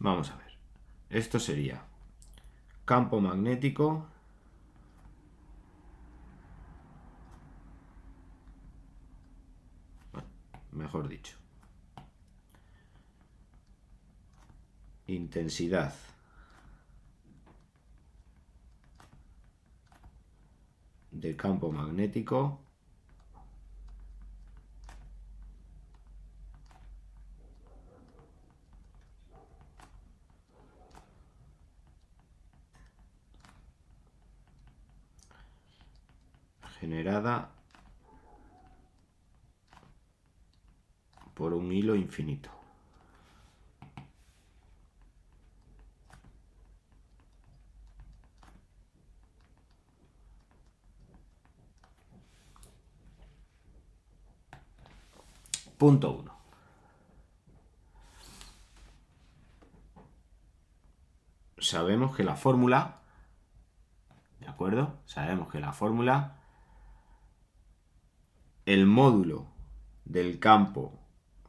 Vamos a ver. Esto sería campo magnético mejor dicho, intensidad del campo magnético generada por un hilo infinito. Punto 1. Sabemos que la fórmula, ¿de acuerdo? Sabemos que la fórmula, el módulo del campo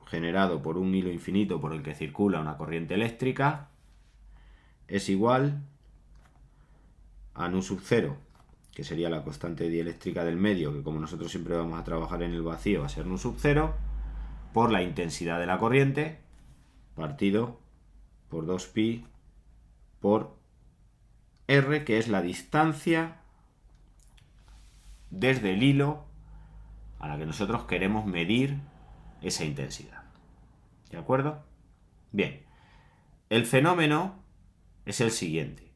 generado por un hilo infinito por el que circula una corriente eléctrica es igual a nu sub 0, que sería la constante dieléctrica del medio, que como nosotros siempre vamos a trabajar en el vacío va a ser nu sub 0, por la intensidad de la corriente, partido por 2pi por r, que es la distancia desde el hilo a la que nosotros queremos medir esa intensidad. ¿De acuerdo? Bien, el fenómeno es el siguiente.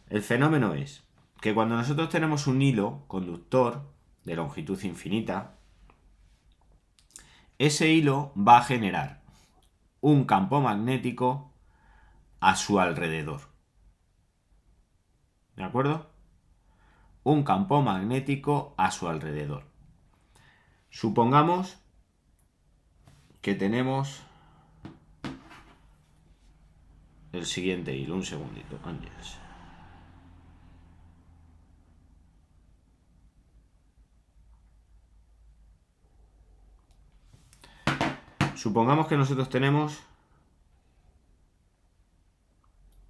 El fenómeno es que cuando nosotros tenemos un hilo conductor de longitud infinita, ese hilo va a generar un campo magnético a su alrededor. ¿De acuerdo? Un campo magnético a su alrededor. Supongamos que tenemos el siguiente hilo. Un segundito, Ángeles. Supongamos que nosotros tenemos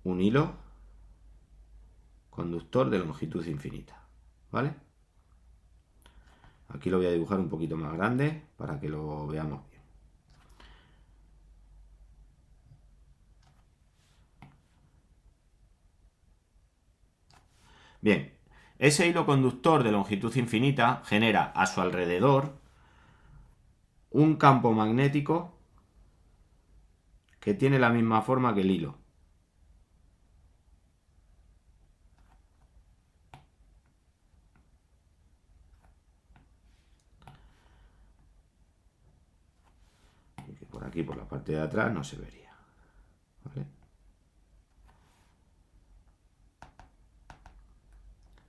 un hilo conductor de longitud infinita, ¿vale? Aquí lo voy a dibujar un poquito más grande para que lo veamos bien. Bien, ese hilo conductor de longitud infinita genera a su alrededor un campo magnético que tiene la misma forma que el hilo. Que por aquí, por la parte de atrás, no se vería. ¿Vale?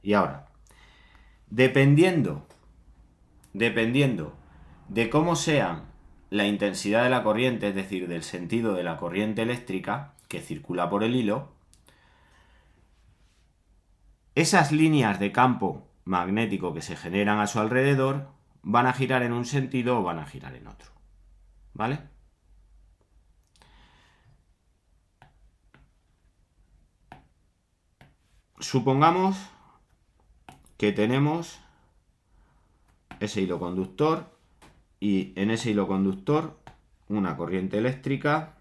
Y ahora, dependiendo de cómo sea la intensidad de la corriente, es decir, del sentido de la corriente eléctrica que circula por el hilo, esas líneas de campo magnético que se generan a su alrededor van a girar en un sentido o van a girar en otro. ¿Vale? Supongamos que tenemos ese hilo conductor y en ese hilo conductor una corriente eléctrica,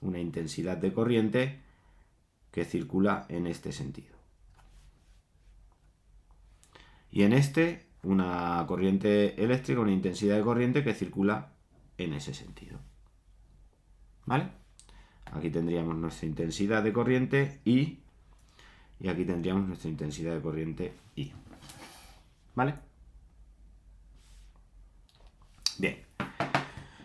una intensidad de corriente que circula en este sentido. Y en este una corriente eléctrica, una intensidad de corriente que circula en ese sentido. ¿Vale? Aquí tendríamos nuestra intensidad de corriente I y aquí tendríamos nuestra intensidad de corriente I. ¿Vale? Bien.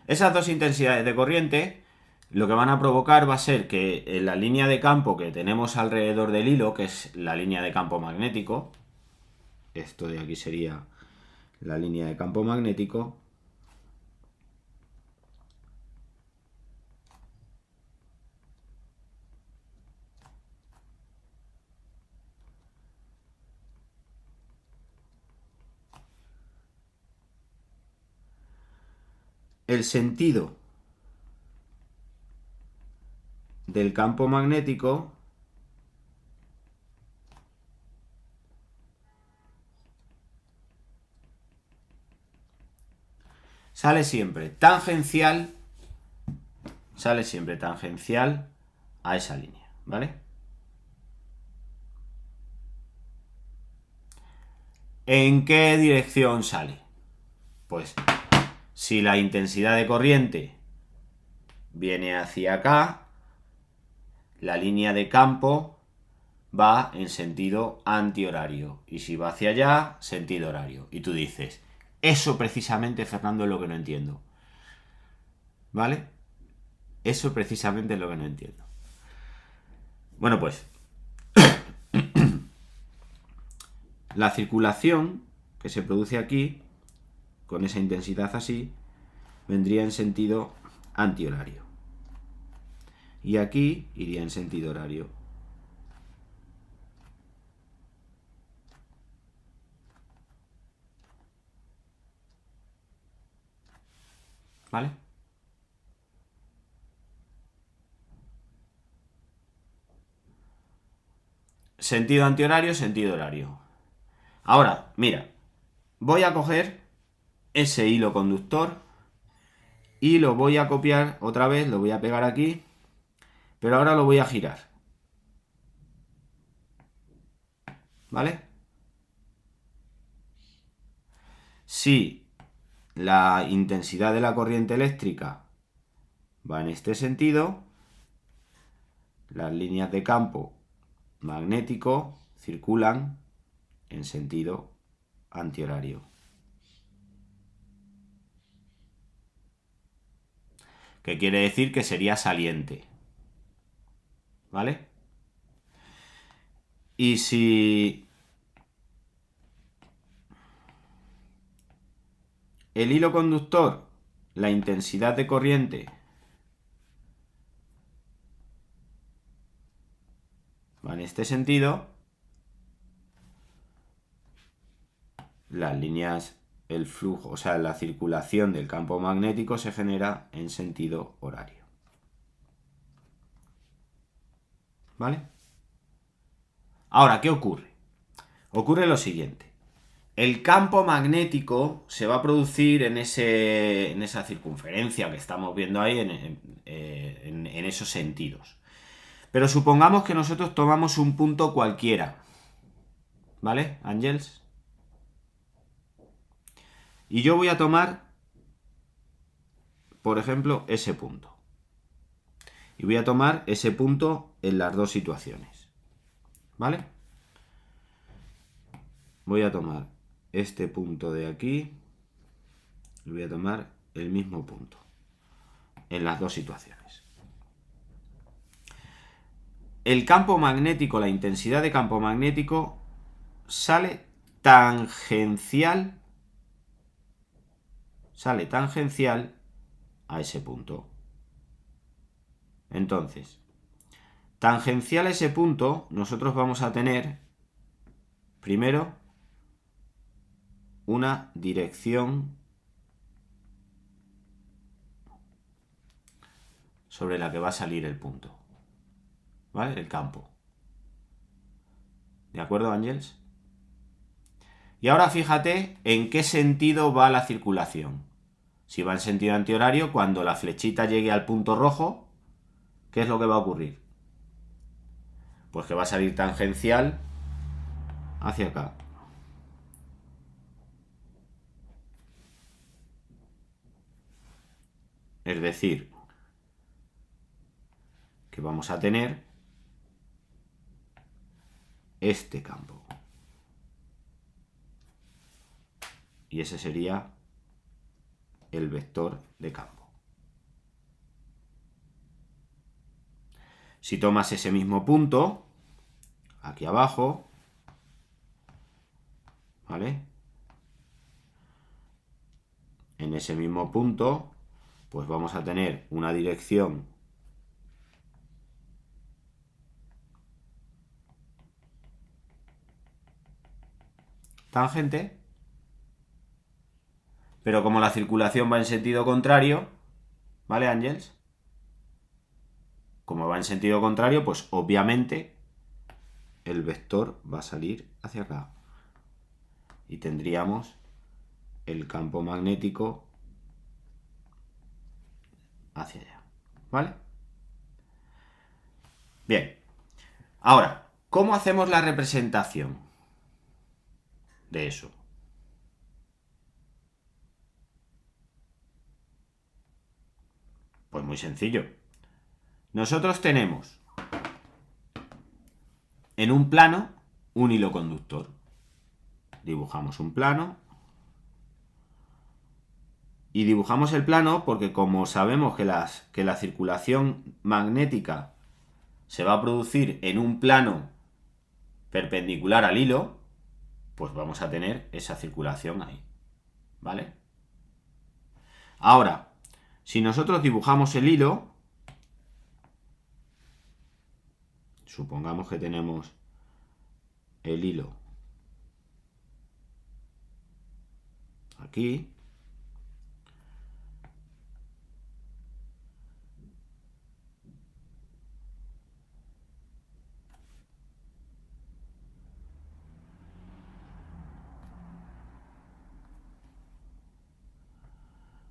Esas dos intensidades de corriente lo que van a provocar va a ser que en la línea de campo que tenemos alrededor del hilo, que es la línea de campo magnético, esto de aquí sería la línea de campo magnético, el sentido del campo magnético sale siempre tangencial a esa línea, ¿vale? ¿En qué dirección sale? Pues si la intensidad de corriente viene hacia acá, la línea de campo va en sentido antihorario. Y si va hacia allá, sentido horario. Y tú dices, eso precisamente, Fernando, es lo que no entiendo. ¿Vale? Eso precisamente es lo que no entiendo. Bueno, pues la circulación que se produce aquí, con esa intensidad así, vendría en sentido antihorario. Y aquí iría en sentido horario. ¿Vale? Sentido antihorario, sentido horario. Ahora, mira, voy a coger ese hilo conductor y lo voy a copiar otra vez, lo voy a pegar aquí, pero ahora lo voy a girar. ¿Vale? Si la intensidad de la corriente eléctrica va en este sentido, las líneas de campo magnético circulan en sentido antihorario. Que quiere decir que sería saliente. ¿Vale? Y si el hilo conductor, la intensidad de corriente va en este sentido, las líneas, el flujo, o sea, la circulación del campo magnético se genera en sentido horario. ¿Vale? Ahora, ¿qué ocurre? Ocurre lo siguiente. El campo magnético se va a producir en esa circunferencia que estamos viendo ahí, en esos sentidos. Pero supongamos que nosotros tomamos un punto cualquiera. ¿Vale, Ángels? Y yo voy a tomar, por ejemplo, ese punto. Y voy a tomar ese punto en las dos situaciones. ¿Vale? Voy a tomar este punto de aquí y voy a tomar el mismo punto en las dos situaciones. El campo magnético, la intensidad de campo magnético sale tangencial a ese punto. Entonces, tangencial a ese punto, nosotros vamos a tener primero una dirección sobre la que va a salir el punto. ¿Vale? El campo. ¿De acuerdo, Ángels? Y ahora fíjate en qué sentido va la circulación. Si va en sentido antihorario, cuando la flechita llegue al punto rojo, ¿qué es lo que va a ocurrir? Pues que va a salir tangencial hacia acá. Es decir, que vamos a tener este campo. Y ese sería el vector de campo. Si tomas ese mismo punto, aquí abajo, ¿vale? En ese mismo punto, pues vamos a tener una dirección tangente, pero como la circulación va en sentido contrario, ¿vale, Ángels? como va en sentido contrario, pues obviamente el vector va a salir hacia acá. Y tendríamos el campo magnético hacia allá. ¿Vale? Bien. Ahora, ¿cómo hacemos la representación de eso? Pues muy sencillo. Nosotros tenemos en un plano un hilo conductor. Dibujamos un plano. Y dibujamos el plano porque como sabemos que la circulación magnética se va a producir en un plano perpendicular al hilo, pues vamos a tener esa circulación ahí. ¿Vale? Ahora, si nosotros dibujamos el hilo, supongamos que tenemos el hilo aquí,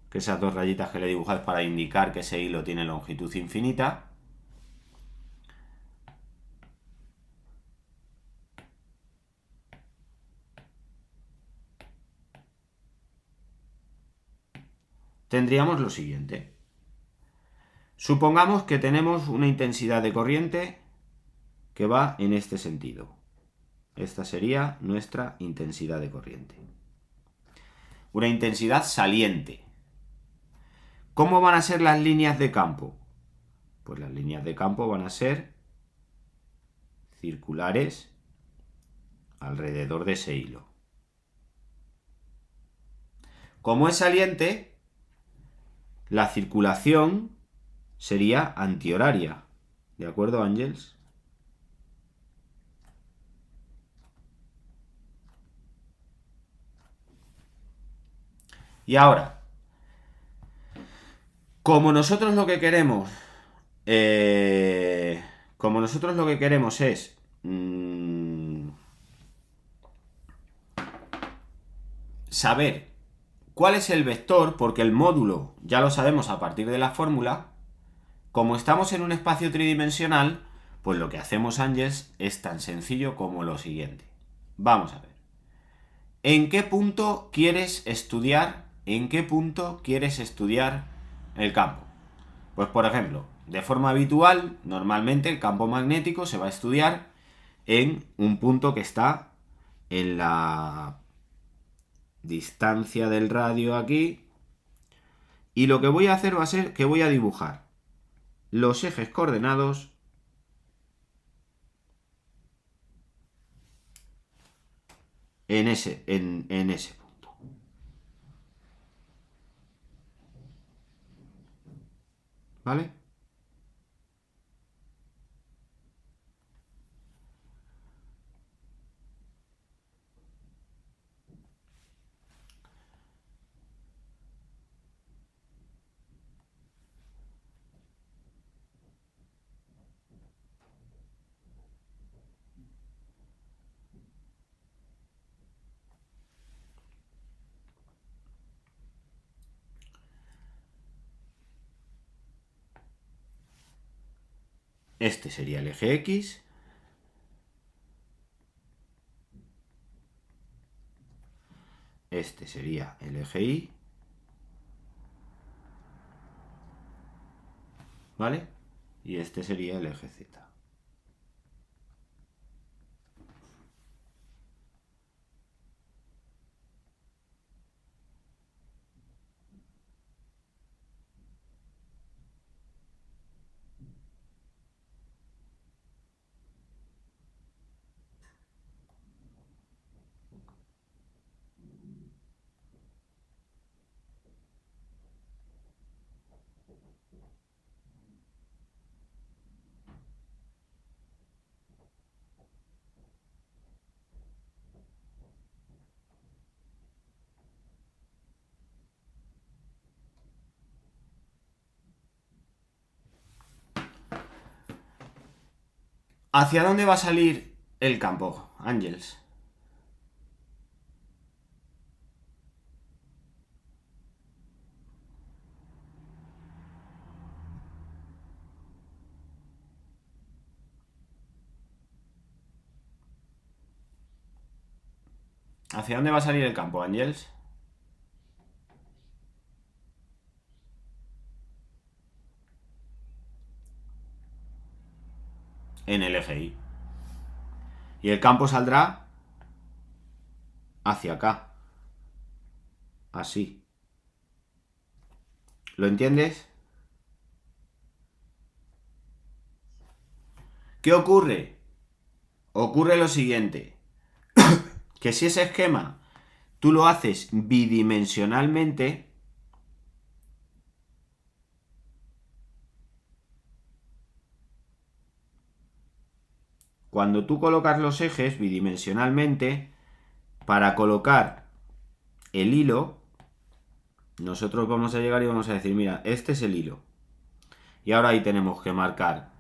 que esas dos rayitas que le dibujáis para indicar que ese hilo tiene longitud infinita. Tendríamos lo siguiente. Supongamos que tenemos una intensidad de corriente que va en este sentido. Esta sería nuestra intensidad de corriente. Una intensidad saliente. ¿Cómo van a ser las líneas de campo? Pues las líneas de campo van a ser circulares alrededor de ese hilo. Como es saliente, la circulación sería antihoraria. ¿De acuerdo, Ángels? Y ahora, como nosotros lo que queremos, es saber cuál es el vector, porque el módulo ya lo sabemos a partir de la fórmula. Como estamos en un espacio tridimensional, pues lo que hacemos, Ángels, es tan sencillo como lo siguiente. Vamos a ver. ¿En qué punto quieres estudiar? ¿En qué punto quieres estudiar el campo? Pues por ejemplo, de forma habitual, normalmente el campo magnético se va a estudiar en un punto que está en la distancia del radio aquí. Y lo que voy a hacer va a ser que voy a dibujar los ejes coordenados en ese punto. ¿Vale? Este sería el eje X. Este sería el eje Y. ¿Vale? Y este sería el eje Z. ¿Hacia dónde va a salir el campo, Ángels? ¿Hacia dónde va a salir el campo, Ángels? En el eje Y. Y el campo saldrá hacia acá. Así. ¿Lo entiendes? ¿Qué ocurre? Ocurre lo siguiente. Que si ese esquema tú lo haces bidimensionalmente, cuando tú colocas los ejes bidimensionalmente, para colocar el hilo, nosotros vamos a llegar y vamos a decir, mira, este es el hilo. Y ahora ahí tenemos que marcar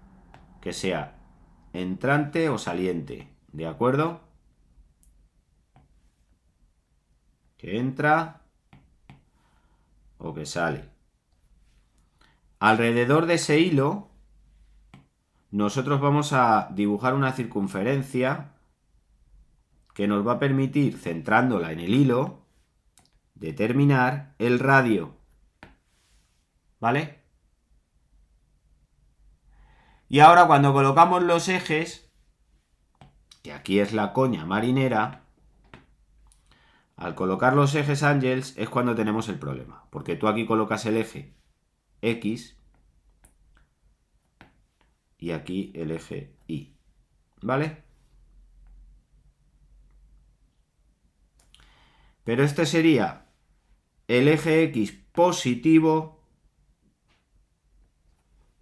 que sea entrante o saliente, ¿de acuerdo? Que entra o que sale. Alrededor de ese hilo, nosotros vamos a dibujar una circunferencia que nos va a permitir, centrándola en el hilo, determinar el radio. ¿Vale? Y ahora cuando colocamos los ejes, que aquí es la coña marinera, al colocar los ejes, Ángels, es cuando tenemos el problema. Porque tú aquí colocas el eje X y aquí el eje Y. ¿Vale? Pero este sería el eje X positivo,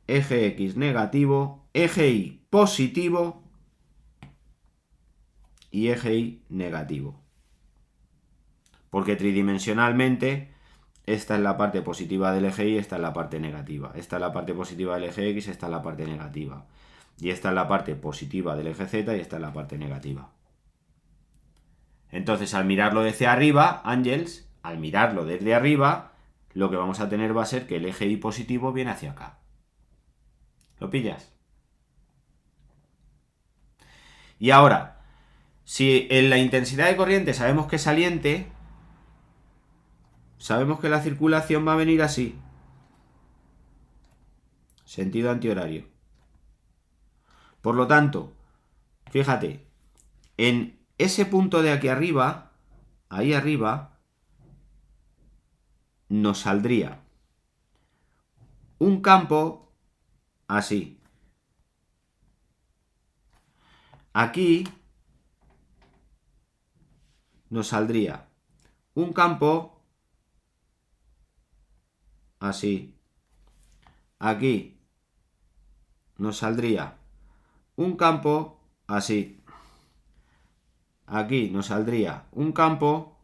eje X negativo, eje Y positivo y eje Y negativo. Porque tridimensionalmente esta es la parte positiva del eje Y, esta es la parte negativa. Esta es la parte positiva del eje X, esta es la parte negativa. Y esta es la parte positiva del eje Z y esta es la parte negativa. Entonces, al mirarlo desde arriba, Ángels, al mirarlo desde arriba, lo que vamos a tener va a ser que el eje Y positivo viene hacia acá. ¿Lo pillas? Y ahora, si en la intensidad de corriente sabemos que es saliente, sabemos que la circulación va a venir así. Sentido antihorario. Por lo tanto, fíjate, en ese punto de aquí arriba, ahí arriba, nos saldría un campo así. Aquí nos saldría un campo así. Aquí nos saldría un campo así. Aquí nos saldría un campo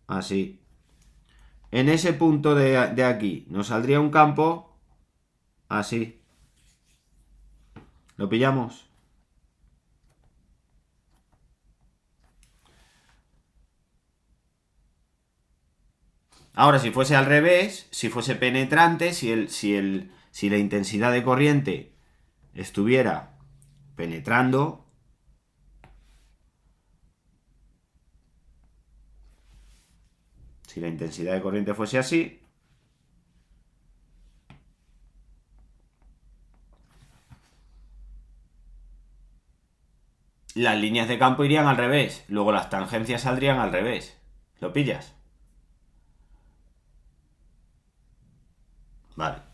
así. En ese punto de aquí nos saldría un campo así. ¿Lo pillamos? Ahora, si fuese al revés, si fuese penetrante, si la intensidad de corriente estuviera penetrando, si la intensidad de corriente fuese así, las líneas de campo irían al revés, luego las tangencias saldrían al revés. ¿Lo pillas? Vale.